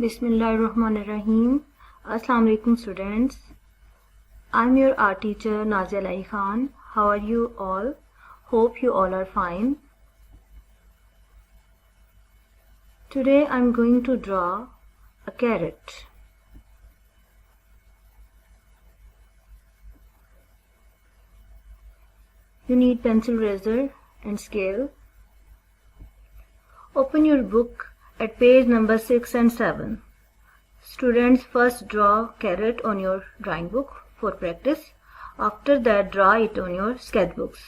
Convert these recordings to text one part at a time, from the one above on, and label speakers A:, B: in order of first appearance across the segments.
A: Bismillahirrahmanirrahim. Assalamu alaikum students. I'm your art teacher Nazia Elahi. How are you all? Hope you all are fine. Today I'm going to draw a carrot. You need pencil, eraser and scale. Open your book at page number 6 and 7. Students, first draw carrot on your drawing book for practice. After that, draw it on your sketchbooks.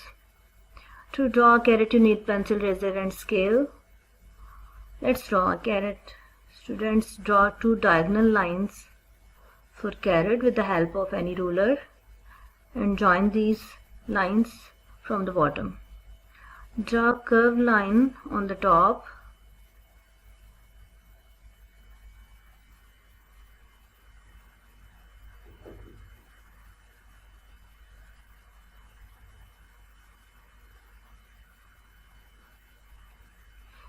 A: To draw a carrot, you need pencil, eraser and scale. Let's draw a carrot. Students, draw two diagonal lines for carrot with the help of any ruler and join these lines from the bottom. Draw a curved line on the top.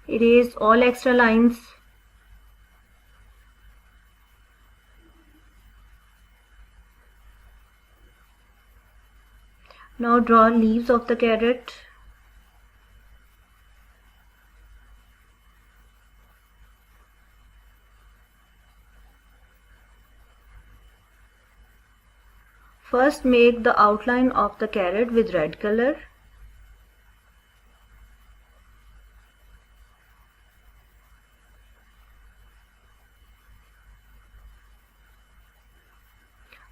A: Erase all extra lines. Now draw leaves of the carrot. First make the outline of the carrot with red color.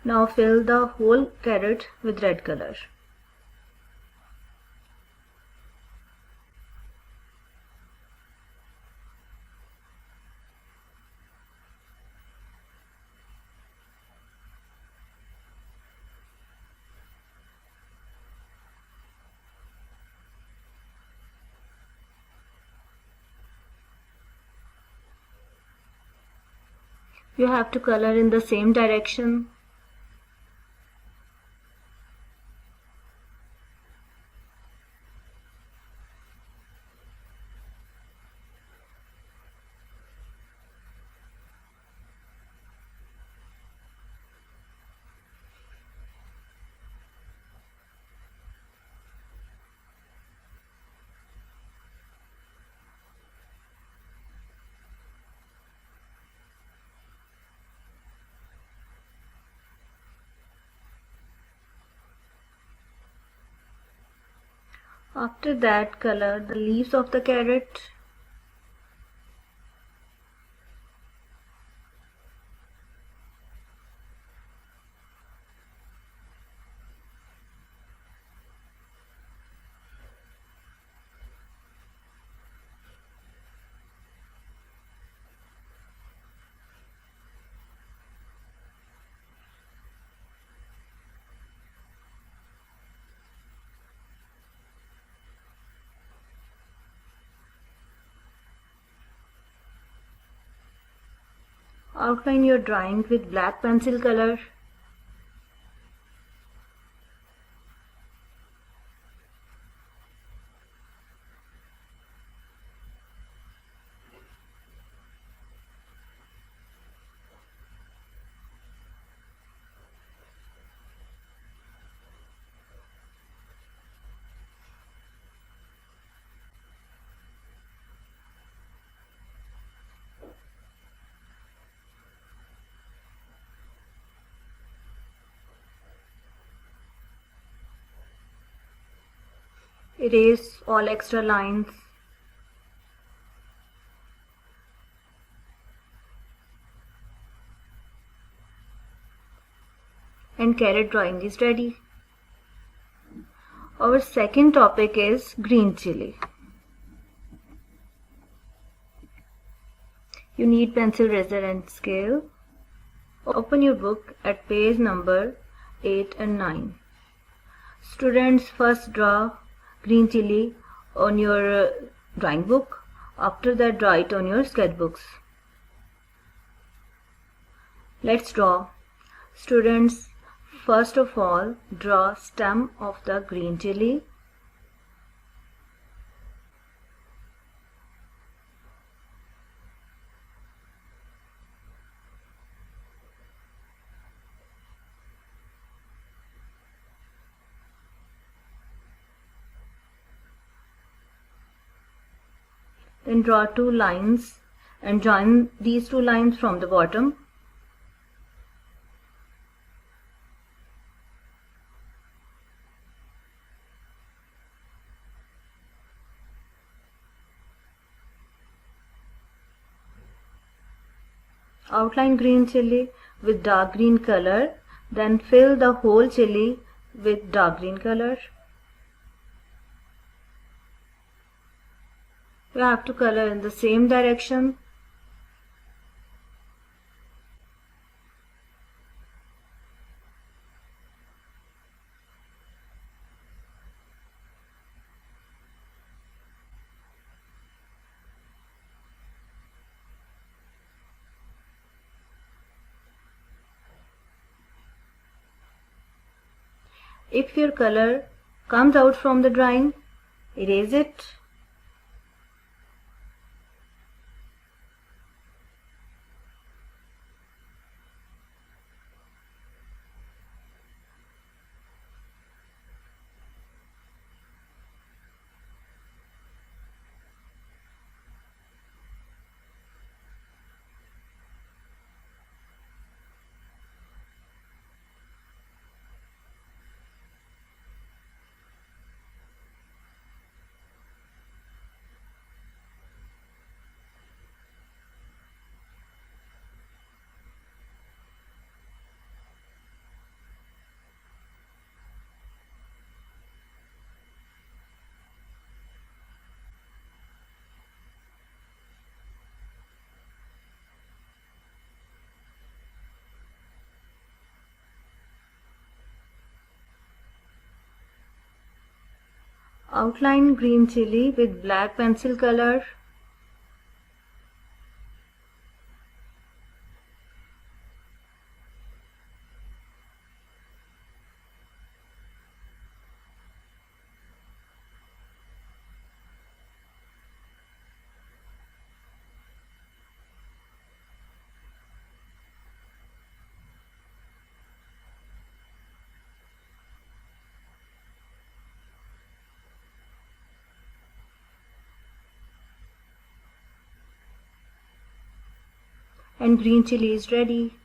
A: Now fill the whole carrot with red color. You have to color in the same direction. After that, color the leaves of the carrot. Outline your drawing with black pencil color. Erase all extra lines. And carrot drawing is ready. Our second topic is green chili. You need pencil, eraser and scale. Open your book at page number 8 and 9. Students, first draw green chili on your drawing book. After that, draw it on your sketchbooks. Let's draw. Students, first of all, draw stem of the green chili. Then draw 2 lines and join these 2 lines from the bottom. Outline green chili with dark green color, then fill the whole chili with dark green color. You have to color in the same direction. If your color comes out from the drawing, erase it. Outline green chili with black pencil color. And green chili is ready.